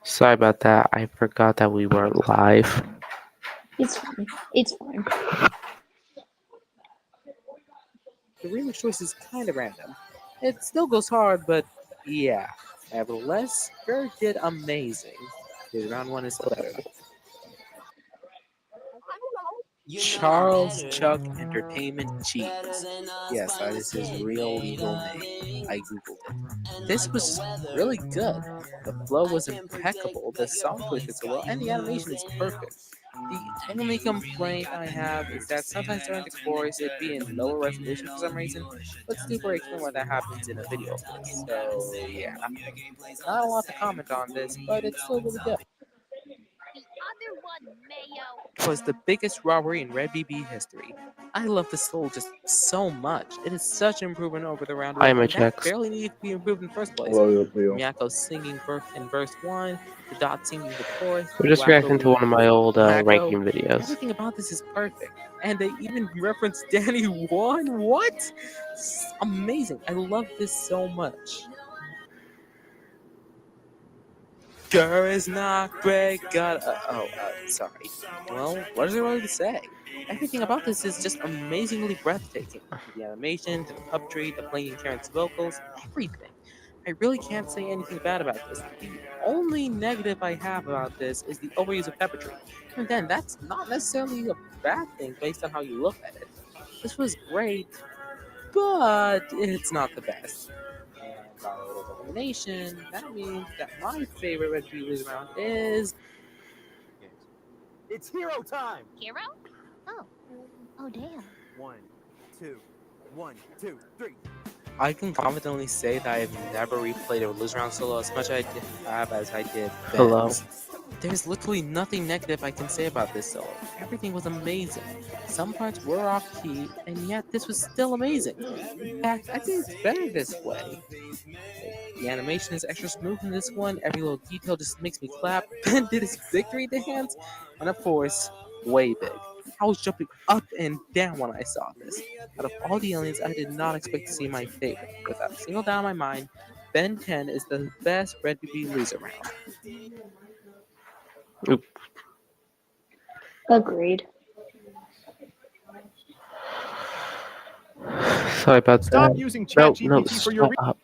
Sorry about that. I forgot that we weren't live. It's fine. It's fine. The remix choice is kind of random. It still goes hard, but yeah. Nevertheless, Bird did amazing. His round one is still better. Charles Chuck Entertainment Cheese. Yes, that is his real legal name. I googled it. This was really good. The flow was impeccable, the song twisted so well, and the animation is perfect. The only complaint I have is that sometimes during the chorus it'd be in lower resolution for some reason, but Stupor explained why that happens in a video of this. So yeah, not a lot to comment on this, but it's still really good. It was the biggest robbery in Red BB history. I love the soul just so much. It is such an improvement over the round Hi, one, my and that checks. barely needed to be improved in the first place. Hello, Leo. Miyako singing in verse 1, the dot singing the chorus, We're just Wacko reacting to being one of my old Wacko. ranking videos. Everything about this is perfect. And they even reference Danny One. What? It's amazing. I love this so much. Girl is not great. God. Sorry. Well, what is there really to say? Everything about this is just amazingly breathtaking. The animation, the puppetry, the playing Karen's vocals, everything. I really can't say anything bad about this. The only negative I have about this is the overuse of puppetry. And then that's not necessarily a bad thing based on how you look at it. This was great, but it's not the best. And by order of elimination, that means that my favorite Red Beavers round is. It's hero time! Hero? Oh. Oh, damn. 1, 2, 1, 2, 3. I can confidently say that I've never replayed a Lose Round solo as much as I did Hello. Ben's. There's literally nothing negative I can say about this solo. Everything was amazing. Some parts were off key, and yet this was still amazing. In fact, I think it's better this way. The animation is extra smooth in this one. Every little detail just makes me clap. Ben did his victory dance, and of course, way big. I was jumping up and down when I saw this. Out of all the aliens, I did not expect to see my favorite. Without a single doubt in my mind, Ben 10 is the best Red BB loser round. Oop. Agreed. Sorry about Stop that. using No, ChatGPT for your stop.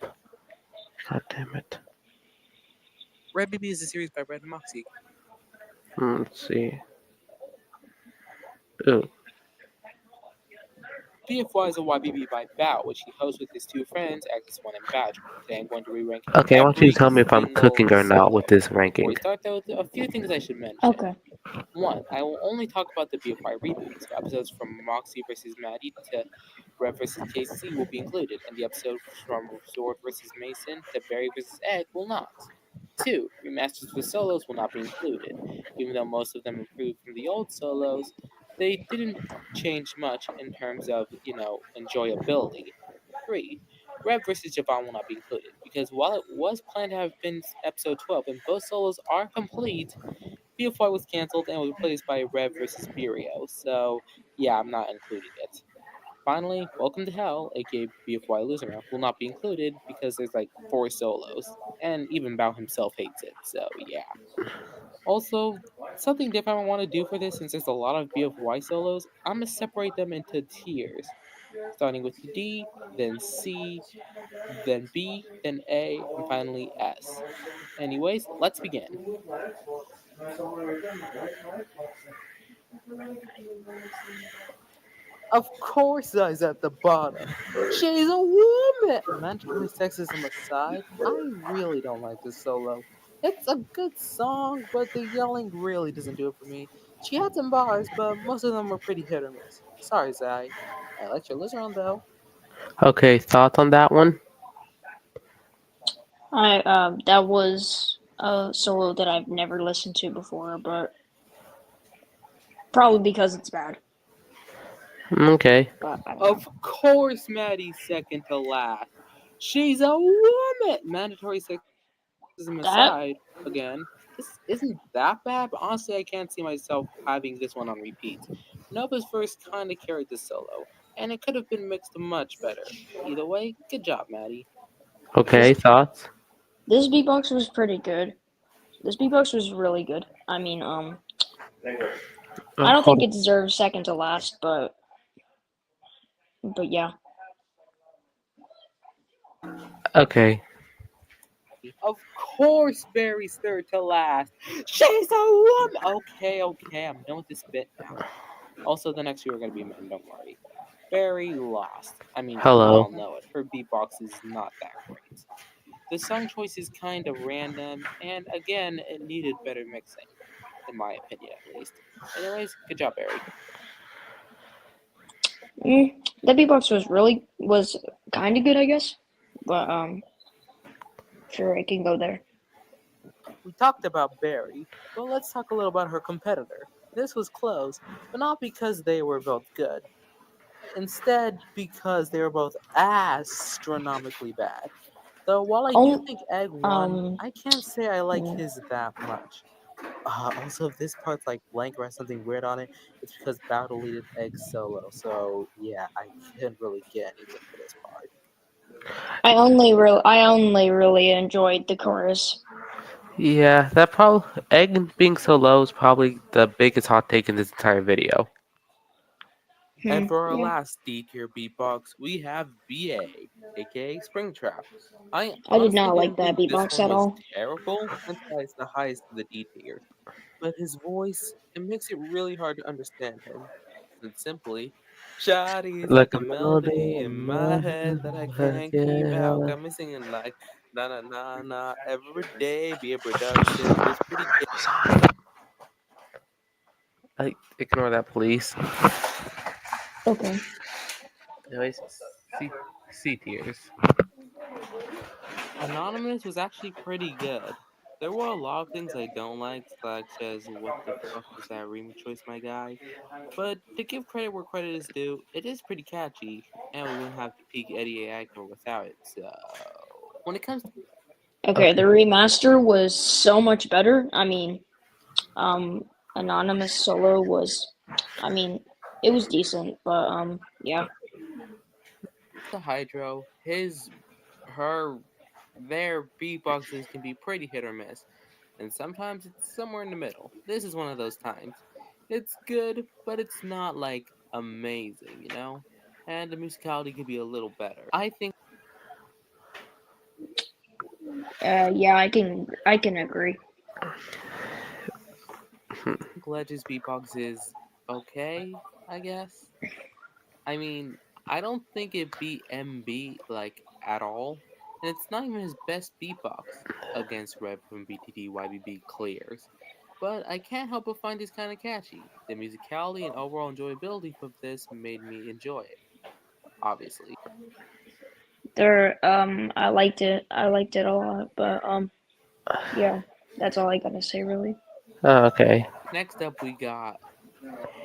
God damn it. Red BB is a series by Red and Moxie. Let's see. Ooh. BFY is a YBB by Bao, which he hosts with his two friends, Axis 1 and Badger. Today I'm going to re-rank Okay, I want you to tell me if I'm every cooking or not single with this solo. Before ranking. we start though, a few things I should mention. Okay. 1. I will only talk about the BFY reboots. Episodes from Moxie vs. Maddie to Rev vs. KC will be included, and the episode from Sword vs. Mason to Barry vs. Egg will not. 2. Remasters for solos will not be included. Even though most of them improved from the old solos, they didn't change much in terms of, enjoyability. 3. Rev vs. Javon will not be included, because while it was planned to have been episode 12 and both solos are complete, BFY was cancelled and was replaced by Rev vs. Burio, so yeah, I'm not including it. Finally, Welcome to Hell, aka BFY Loser Round, will not be included because there's like 4 solos, and even Bao himself hates it, so yeah. Also, something different I want to do for this, since there's a lot of BFY solos, I'm going to separate them into tiers, starting with D, then C, then B, then A, and finally S. Anyways, let's begin. Of course I's at the bottom. She's a woman! Mandatory sexism aside, I really don't like this solo. It's a good song, but the yelling really doesn't do it for me. She had some bars, but most of them were pretty hit or miss. Sorry, Zai. I liked your lizard on though. Okay, thoughts on that one? That was a solo that I've never listened to before, but probably because it's bad. Okay. But I don't know. Of course Maddie's second to last. She's a woman! Mandatory sexism aside, again, this isn't that bad, but honestly I can't see myself having this one on repeat. Nova's verse kinda carried the solo, and it could have been mixed much better. Either way, good job, Maddie. Okay, thoughts? This beatbox was pretty good. This beatbox was really good. I mean, I hold don't think it deserves second to last, but yeah. Okay. Of course, Barry's third to last. She's a woman. Okay, I'm done with this bit now. Also, the next two are gonna be men. Don't worry. Barry lost. I mean, we Hello. all know it. Her beatbox is not that great. The song choice is kind of random, and again, it needed better mixing, in my opinion at least. Anyways, good job, Barry. The beatbox was kind of good, I guess, but sure, it can go there. We talked about Barry, but let's talk a little about her competitor. This was close, but not because they were both good. Instead, because they were both astronomically bad. Though while I do Oh, think Egg won, um, I can't say I like mm. his that much. Also, if this part's like blank or has something weird on it, it's because Bao deleted Egg solo. So yeah, I couldn't really get anything for this part. I only really enjoyed the chorus. Yeah, that probably egg being so low is probably the biggest hot take in this entire video. And for our Yeah. last D tier beatbox, we have BA, aka Springtrap. I I did honestly not like didn't that think this beatbox one at was all. terrible until it's the highest of the D tier. But his voice, it makes it really hard to understand him. It's simply, Shawty's Like like a a melody melody in in my my head that I head, can't keep out. yeah. Got me singing like, na na na na, every day, be a production. It's pretty Ignore that, please. Okay. Anyways, C tiers. Anonymous was actually pretty good. There were a lot of things I don't like, such as what the fuck was that remix choice, my guy? But to give credit where credit is due, it is pretty catchy, and we wouldn't have to peak Eddie Agnew without it. So, when it comes to Okay, the remaster was so much better. I mean, Anonymous Solo was, I mean, it was decent, but yeah. Hydro, their beatboxes can be pretty hit or miss, and sometimes it's somewhere in the middle. This is one of those times. It's good, but it's not like amazing, you know? And the musicality could be a little better. I think Yeah, I can agree. Ledge's beatbox is okay, I guess. I mean, I don't think it beat MB like at all, and it's not even his best beatbox against Red from BTD YBB clears. But I can't help but find this kind of catchy. The musicality and overall enjoyability of this made me enjoy it. Obviously. I liked it. I liked it a lot, but yeah, that's all I gotta say really. Oh, okay. Next up, we got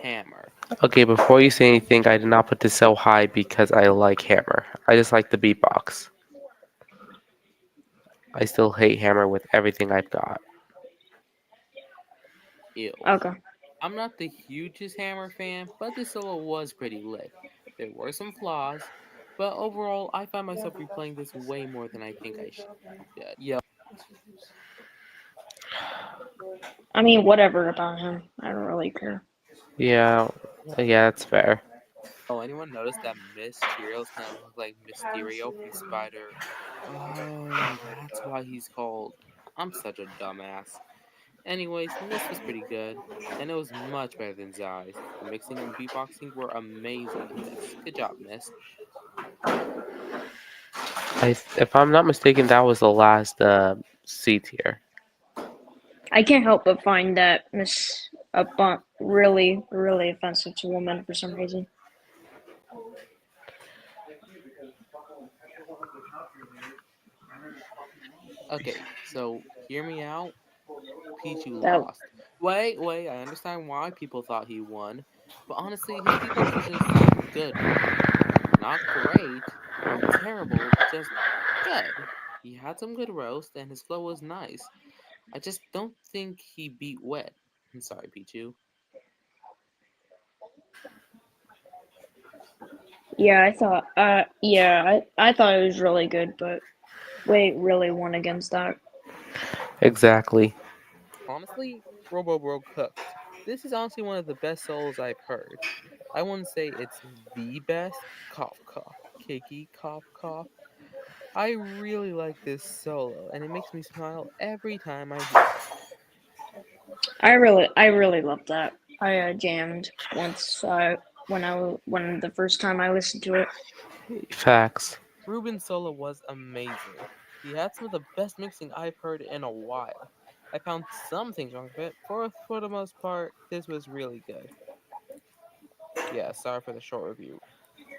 Hammer. Okay, before you say anything, I did not put this so high because I like Hammer. I just like the beatbox. I still hate Hammer with everything I've got. Ew. Okay. I'm not the hugest Hammer fan, but this solo was pretty lit. There were some flaws, but overall, I find myself replaying this way more than I think I should. Yeah. I mean, whatever about him. I don't really care. Yeah, yeah, that's fair. Oh, anyone notice that Mysterio's kind of look like Mysterio from Spider? Oh, that's why he's called. I'm such a dumbass. Anyways, Mist was pretty good, and it was much better than Zai's. The mixing and beatboxing were amazing in this. Good job, Mist. If I'm not mistaken, that was the last C tier. I can't help but find that Miss Bunt really, really offensive to women for some reason. Okay, so hear me out. Pichu That lost. Wait, I understand why people thought he won, but honestly, his beatbox was just good. Not great, not terrible, just good. He had some good roast, and his flow was nice. I just don't think he beat Wet. I'm sorry, Pichu. yeah, I thought it was really good, but Wait really won against that. Exactly. honestly, Robo Bro cooked. This is honestly one of the best solos I've heard. I wouldn't say it's the best. Cough, cough. Kiki, cough, cough. I really like this solo, and it makes me smile every time I hear it. I really loved that. I jammed once when the first time I listened to it. Facts. Ruben's solo was amazing. He had some of the best mixing I've heard in a while. I found some things wrong with it. For the most part, this was really good. Yeah, sorry for the short review,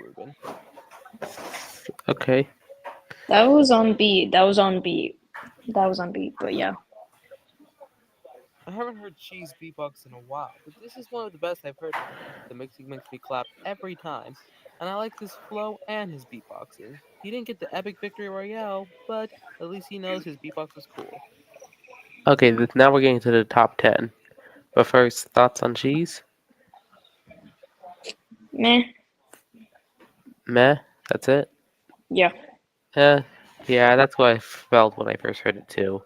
Ruben. Okay. That was on beat. That was on beat. That was on beat. But yeah, I haven't heard Cheese beatbox in a while, but this is one of the best I've heard. The mixing makes me clap every time, and I like his flow and his beatboxing. He didn't get the epic victory royale, but at least he knows his beatbox was cool. Okay, now we're getting to the top 10. But first, thoughts on cheese? meh. Meh? That's it? Yeah. Yeah, that's what I felt when I first heard it too.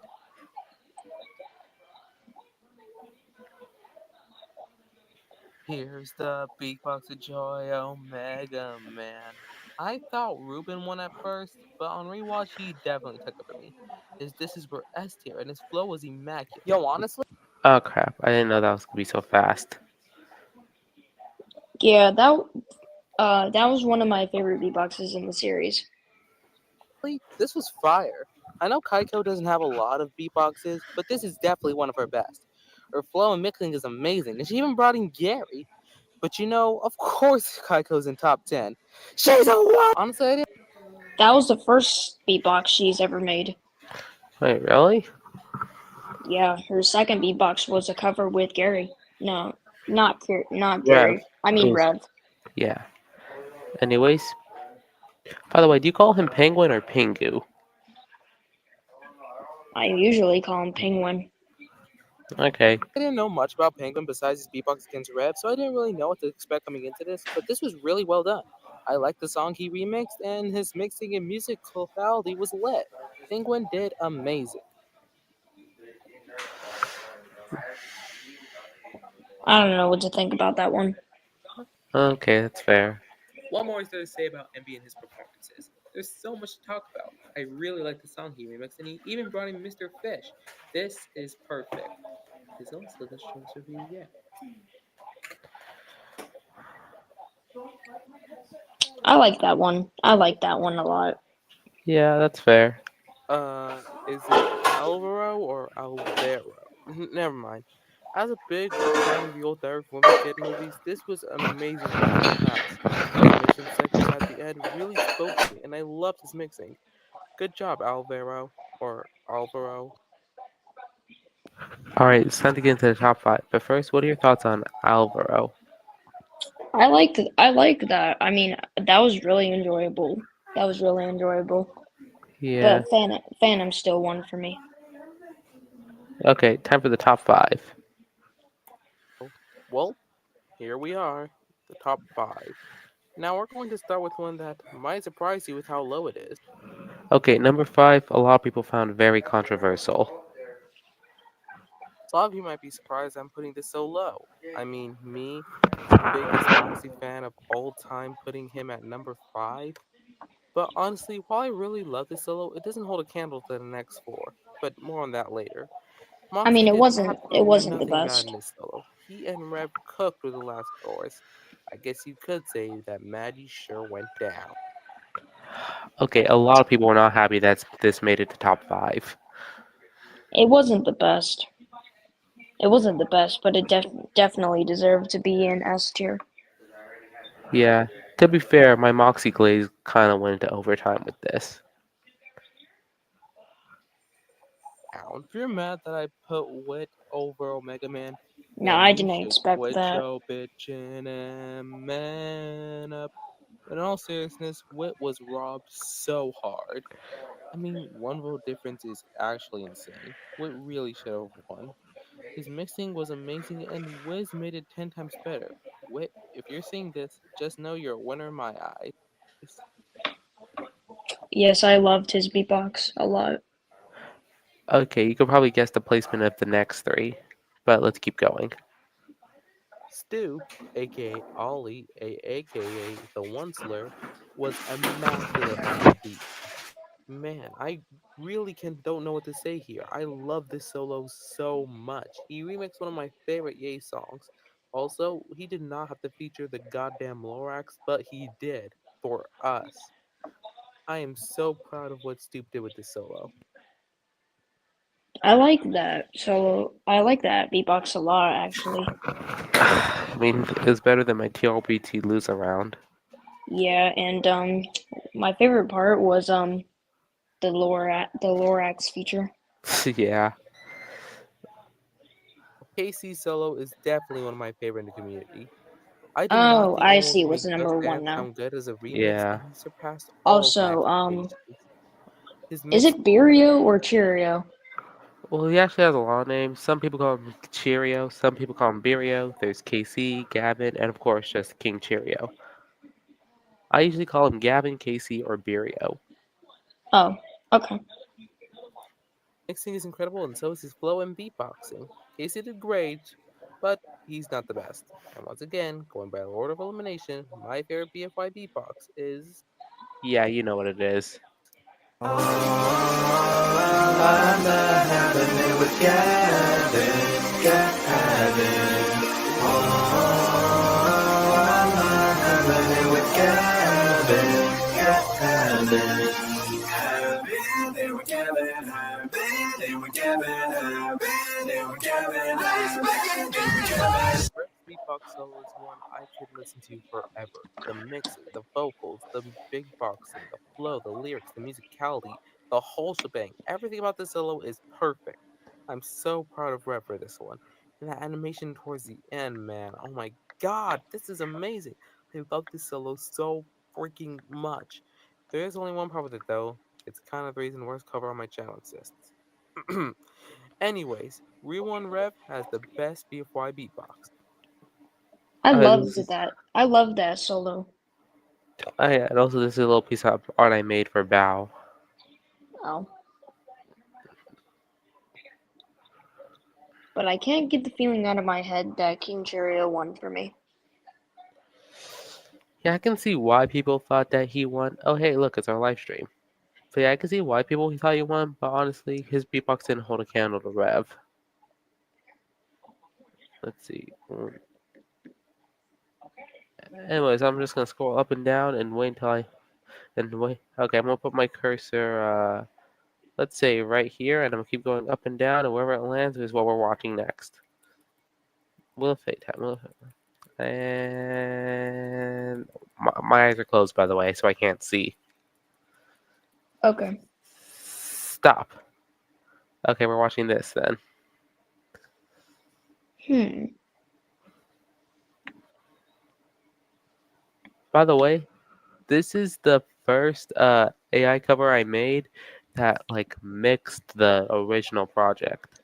Here's the beatbox of joy, Omega Man. I thought Ruben won at first, but on rewatch he definitely took it for me. His disses were S tier and his flow was immaculate. Yo, honestly, Oh crap, I didn't know that was gonna be so fast. Yeah, that was one of my favorite beatboxes in the series. this was fire. I know Kaiko doesn't have a lot of beatboxes, but this is definitely one of her best. Her flow and mixing is amazing, and she even brought in Gary. But of course Kaiko's in top 10. She's a what? Honestly, I didn't. That was the first beatbox she's ever made. Wait, really? Yeah, her second beatbox was a cover with Gary. No, not Rev. Gary. I mean Yes. Rev. Yeah. Anyways, by the way, do you call him Penguin or Pingu? I usually call him Penguin. Okay. I didn't know much about Penguin besides his beatbox against Rev, so I didn't really know what to expect coming into this, but this was really well done. I liked the song he remixed, and his mixing and musicality was lit. Penguin did amazing. I don't know what to think about that one. Okay, that's fair. What more is there to say about MB and his performances? There's so much to talk about. I really like the song he remixed, and he even brought in Mr. Fish. This is perfect. This is also the shortest review yet. I like that one. I like that one a lot. Yeah, that's fair. Is it Alvaro or Alvaro? Never mind. As a big fan of the old Derek Women Kid movies, this was amazing blast from the past. The mission segments at the end really spoke to me, and I loved his mixing. Good job, Alvaro or Alvaro. Alright, it's time to get into the top 5. But first, what are your thoughts on Alvaro? I like that. I mean, that was really enjoyable. That was really enjoyable. Yeah. But Phantom still won for me. Okay, time for the top 5. Well, here we are, the top 5. Now we're going to start with one that might surprise you with how low it is. Okay, number 5, a lot of people found very controversial. A lot of you might be surprised I'm putting this so low. I mean, me, the biggest Moxie fan of all time, putting him at number 5. But honestly, while I really love this solo, it doesn't hold a candle to the next 4. But more on that later. I mean, Moxie it did wasn't absolutely the nothing bad best. in this solo. He and Rev cooked with the last chorus. I guess you could say that Maddie sure went down. Okay, a lot of people were not happy that this made it to top 5. It wasn't the best. It wasn't the best, but it definitely deserved to be in S tier. Yeah, to be fair, my Moxie Glaze kind of went into overtime with this. If you're mad that I put Wit over Omega Man, No, then I you didn't should expect quit that. your bitchin' and man up. But in all seriousness, Wit was robbed so hard. I mean, one vote difference is actually insane. Wit really should have won. His mixing was amazing and Wiz made it 10 times better. Wit, if you're seeing this, just know you're a winner in my eyes. Yes, I loved his beatbox a lot. Okay, you could probably guess the placement of the next 3. But let's keep going. Stu, aka Ollie, aka the Onceler, was immaculate on the beat. Man, I really don't know what to say here. I love this solo so much. He remixed one of my favorite Ye songs. Also, he did not have to feature the goddamn Lorax, but he did for us. I am so proud of what Stoop did with this solo. I like that solo. I like that beatbox a lot, actually. I mean, it's better than my TRBT lose around. Yeah, and my favorite part was the Lorax feature. Yeah. KC's solo is definitely one of my favorite in the community. I did not Oh, think I anyone see. could Was make the Just number one Dance now? sound good as a remix, Yeah. and he surpassed all of my Also, expectations. His is mix it Birio or Cheerio? Well, he actually has a lot of names. Some people call him Cheerio, some people call him Birio. There's KC, Gavin, and of course just King Cheerio. I usually call him Gavin, KC, or Birio. Oh, okay. mixing is incredible, and so is his flow and beatboxing. Casey did great, but he's not the best. And once again, going by order of elimination, my favorite BFY beatbox is Yeah, you know what it is. Brett's beatbox solo is one I could listen to forever. The mixing, the vocals, the big boxing, the flow, the lyrics, the musicality, the whole shebang. Everything about this solo is perfect. I'm so proud of Brett for this one. And that animation towards the end, man. Oh my god, this is amazing. I love this solo so freaking much. There is only one problem with it though. It's kind of the reason worst cover on my channel exists. Anyways, Rewind Rev has the best BFY beatbox. I loved This is, that. I loved that solo. yeah, and also this is a little piece of art I made for Bao. Oh. But I can't get the feeling out of my head that King Cheerio won for me. Yeah, I can see why people thought that he won. Oh, hey, look, it's our live stream. So yeah, I can see why people thought he won, but honestly, his beatbox didn't hold a candle to Rev. Let's see. Anyways, I'm just gonna scroll up and down and wait until wait. Okay, I'm gonna put my cursor, let's say right here, and I'm gonna keep going up and down, and wherever it lands is what we're watching next. Wheel of Fate time. And my eyes are closed, by the way, so I can't see. Okay. Stop. Okay, we're watching this then. By the way, this is the first AI cover I made that like mixed the original project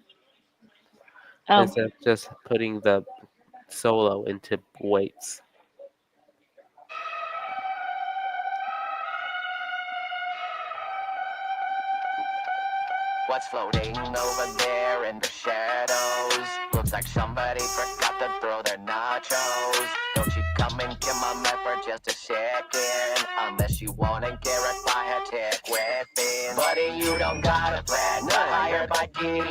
Oh. instead of just putting the solo into weights. What's floating over there in the shadows? Looks like somebody forgot to throw their nachos. Don't you come and kill my member just to check in. Unless you wanna get wrecked by a tech weapon. Buddy, you don't got a plan, not hired by Gideon.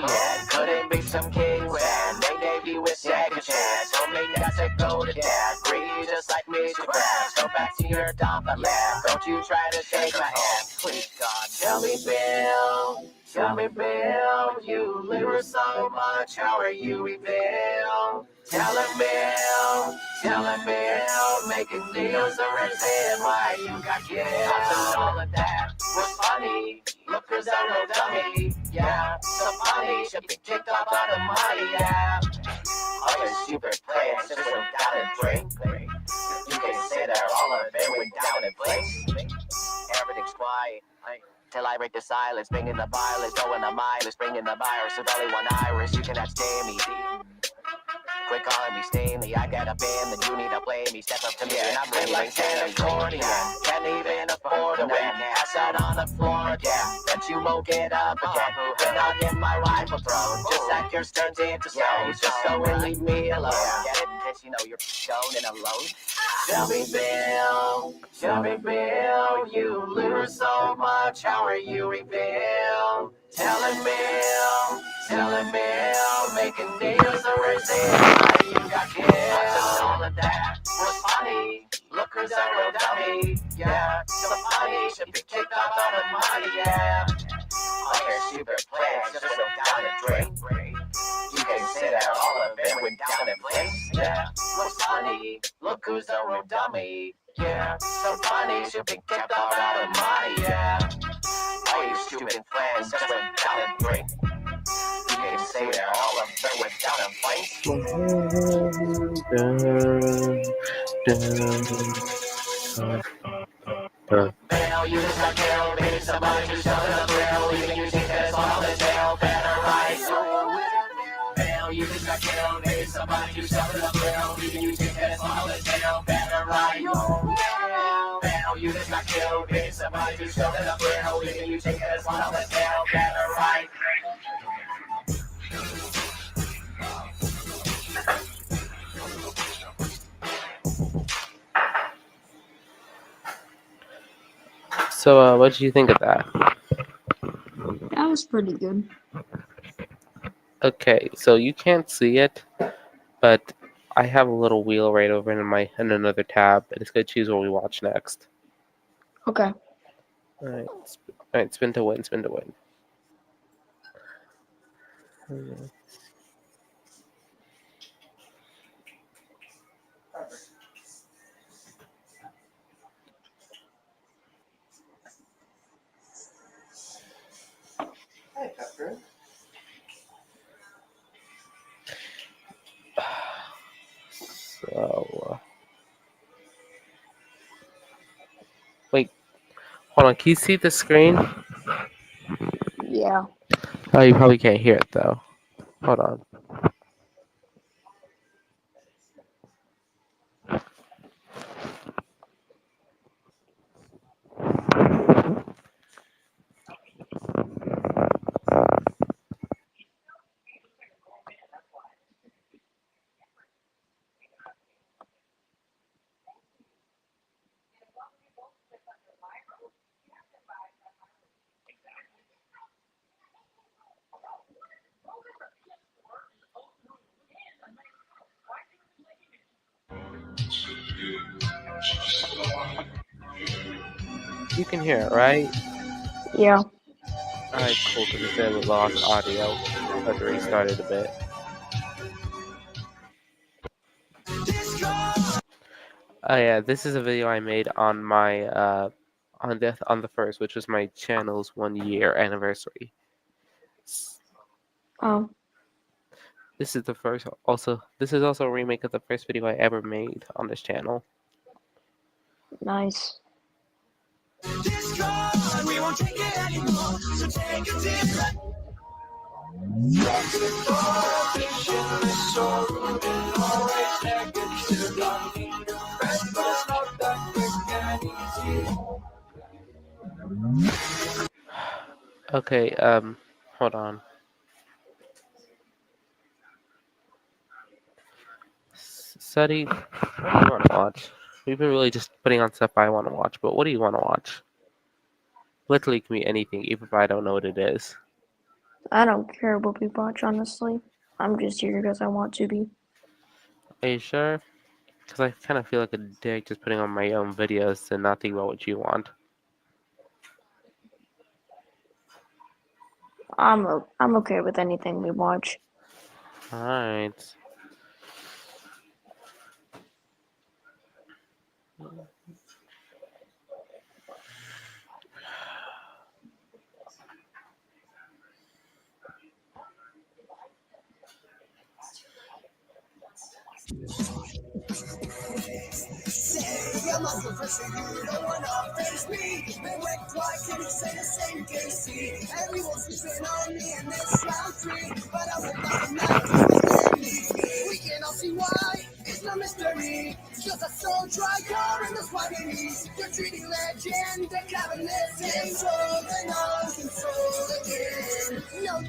Couldn't be some kingsman, they gave you a second chance. Homie, got to go to death, greedy just like Mr. Krabs. Go back to your dumper land, don't you try to shake my hand. Please God, tell me Bill. Tell me, Bill, you litter so much, how are you revealed? Tell him, Bill, making deals are insane, why you got killed? I thought all of that was funny, look, cause I'm no dummy, yeah, so funny, should be kicked off out of money, yeah. Other stupid players just went down in drink. You can say they're all of it went down in flames. Everything's quiet. Till I break the silence, bringing the violence, going the mileage, bringing the virus with only one iris. You cannot stay me. Quick on me, steamy. I got a band that you need to play me. Step up to me and I'm ready like an accordion. Can't even afford to win. Pass out on the floor again. Bet you won't get up again. Then I'll give my wife a throw. Just like yours turns into stones. Just go and leave me alone. Get it? In case you know you're stoned and alone. Tell me, Bill, you lose so much. How are you reveal? Telling Bill, making deals or is it why you got killed? All of that was funny. Look who's a real dummy. Yeah, so funny. Should be kicked off on the money. Yeah. All your stupid plans just went down the drain. You can say that all of it went down in flames. Yeah, what's funny? Look who's a real dummy. Yeah, so funny. Should be kicked off on the money. Yeah. All your stupid plans just went down in drain. You can say that all of it went down in flames. Bill, you just got killed. Maybe somebody just shot in a thrill. Leaving you take this on the tail. Better right. Bill, you just got killed. Maybe somebody just shot in a thrill. Leaving you take this on the tail. Better right. Bill, you just got killed. Maybe somebody just shot in a thrill. Leaving you take this on the tail. Better right. So, what did you think of that? That was pretty good. Okay, so you can't see it, but I have a little wheel right over in another tab, and it's gonna choose what we watch next. Okay. All right, spin to win. So, wait, hold on. Can you see the screen? Yeah. Oh, you probably can't hear it though. Hold on. You can hear it, right? Yeah. Alright, cool, because it said we lost audio. I had to restart it a bit. Oh yeah, this is a video I made on my on the first, which was my channel's 1 year anniversary. Oh. This is also a remake of the first video I ever made on this channel. Nice. Okay, hold on. Seti, what do you want to watch? We've been really just putting on stuff I want to watch, but what do you want to watch? Literally can be anything, even if I don't know what it is. I don't care what we watch, honestly. I'm just here because I want to be. Are you sure? Because I kind of feel like a dick just putting on my own videos and not think about what you want. I'm okay with anything we watch. Alright.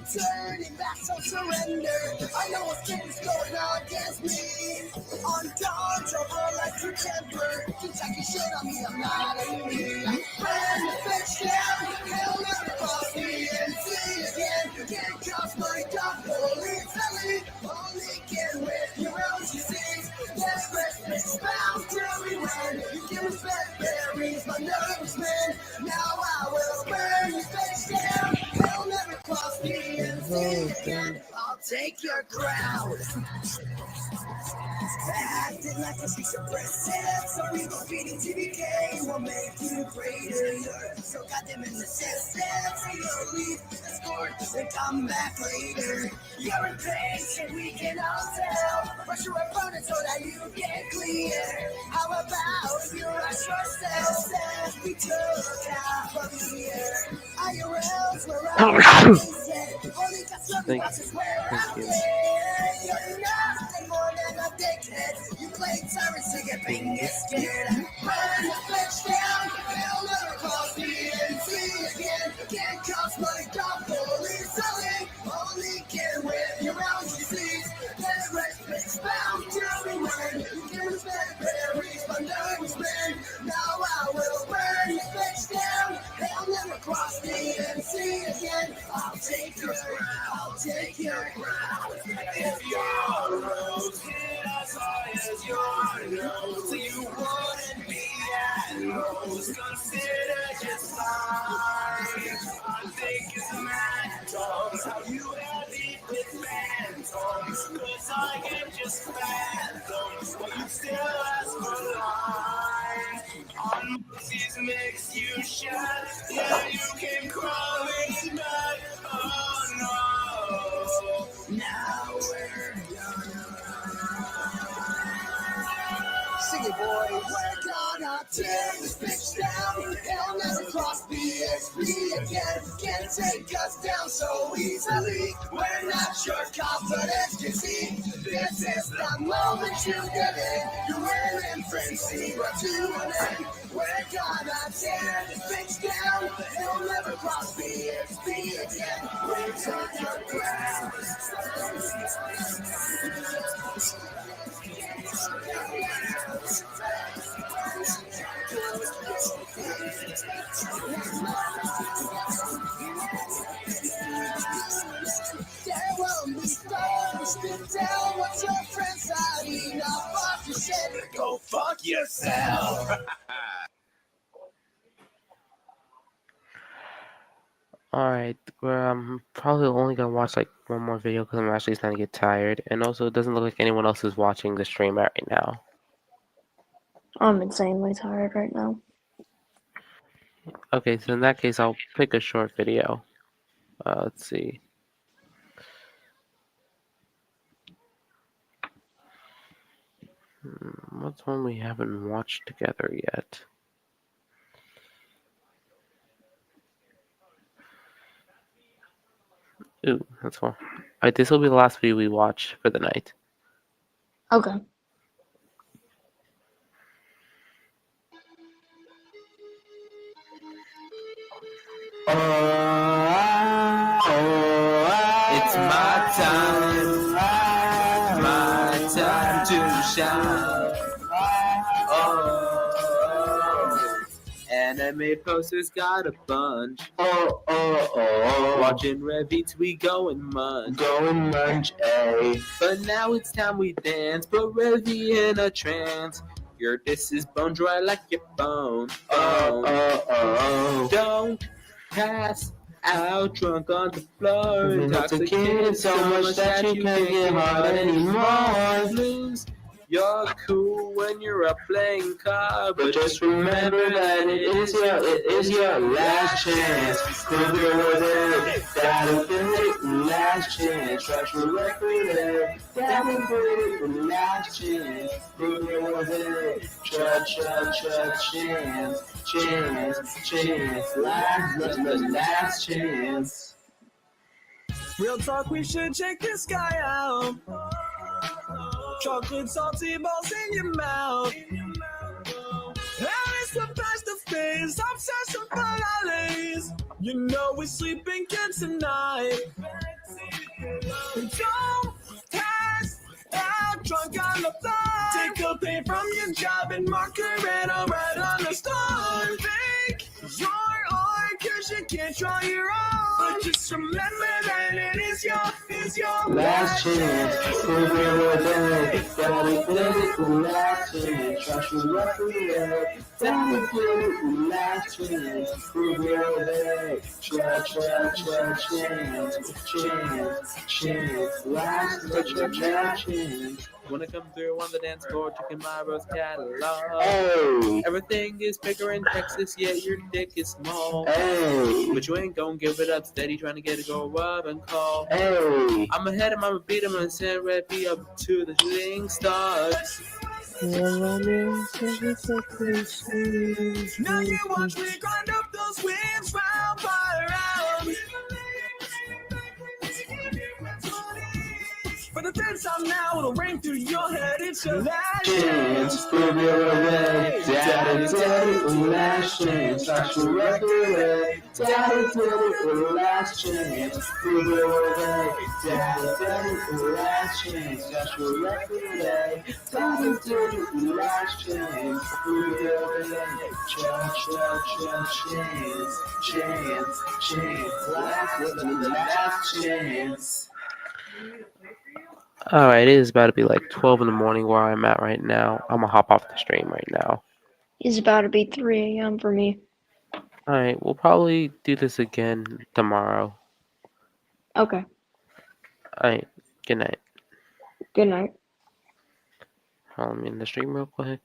turning back, so surrender. I know what things going on against me. On guard, trouble electric temper. You talking shit on me, I'm not angry. Burn the bitch down, hell never cross me and see again. You can't cross my dog, holy telly. Only get with your own disease. Desperate, it's bound to me when you give respect, berries, my nervous man. Now I will burn your face down. Hell never cross me and see again. I'll take your crown. Acting like a schizophrenic, so we go feeding TBK will make you greater. You're so goddamn insistent, so you'll leave the score and come back later. You're impatient, we can all tell. Rush your opponent so that you get clear. How about if you rush yourself? We took half of the year. IRLs were out. Thank you. You're nothing more than a dickhead. You play tyrants to get finger scared. Burn the bitch down. Hell never cross me and see again. Can't cost my dog, police selling. Only get with your own disease. That respect's bound to me when you can respect berries, my nervous man. Now I will burn your bitch down. Hell never cross me and see again. I'll take your crown. I'll take your crown. If your rose hit as high as your nose, you wouldn't be at most. Consider just fine. I think it's phantoms. How you have it with phantoms. Cause I can just phantoms. But you still ask for lines. On Mercy's mix, you shot. Yeah, you came crawling back. Oh no. Now we're done. Sing it, boy. We're gonna tear this bitch down. Hell never cross BXB again. Can't take us down so easily. We're not your confidence, you see. This is the moment you get it. You were in frenzy, but to an end. We're gonna tear this bitch down. Hell never cross BXB again. We took your ground. There won't be storms. Spit down what your friends are eating. Fuck your shit. Go fuck yourself. Alright, we're probably only gonna watch like one more video because I'm actually starting to get tired. And also, it doesn't look like anyone else is watching the stream right now. I'm insanely tired right now. Okay, so in that case, I'll pick a short video. Let's see. What's one we haven't watched together yet? Ooh, that's one. Alright, this will be the last video we watch for the night. Okay. It's my time to shine. Anime posters got a bunch. Watching Red Beats, we go and munch. But now it's time we dance. Put Revy in a trance. Your diss is bone dry like your bone. Don't pass out drunk on the floor. Intoxicated so much that you can't get hard anymore. Lose your cool when you're up playing cards, but just remember that it is your last chance. Prove your worth, that'll be the last chance. Try to record, that'll be the last chance. Prove your worth, chance, last chance. Real talk, we should check this guy out. Chocolate salty balls in your mouth. That is the best of things. Obsession for alleys. You know we're sleeping good tonight. Don't pass out drunk on the floor. Take a pay from your job and marker and I'll write on the store. Think your art cause you can't draw your own. But just remember that it is your Last chance, prove your day. Gotta get it the last chance. Trust your record. Gotta get it the last chance. Prove your day. Chance. Last chance. Wanna come through on the dance floor, checking my Rose catalog. Hey, Everything is bigger in Texas, yet your dick is small. hey, But you ain't gon' give it up, steady trying to get it go up and call. hey. I'ma hit him, I'ma beat him, and send Red B up to the shooting stars. Now you watch me grind up those wins round by round. For the third time now, it'll ring through your head. It's your last Chance, prove your way. Daddy, last chance. Trust your record. Daddy, last chance. Prove your way. Daddy, last chance. Trust your record. Daddy, last chance. Prove your way. Chance. Last chance. Alright, it is about to be like 12 in the morning where I'm at right now. I'm gonna hop off the stream right now. It's about to be 3 a.m. for me. Alright, we'll probably do this again tomorrow. Okay. Alright, good night. Good night. Hold on, I'm in the stream real quick.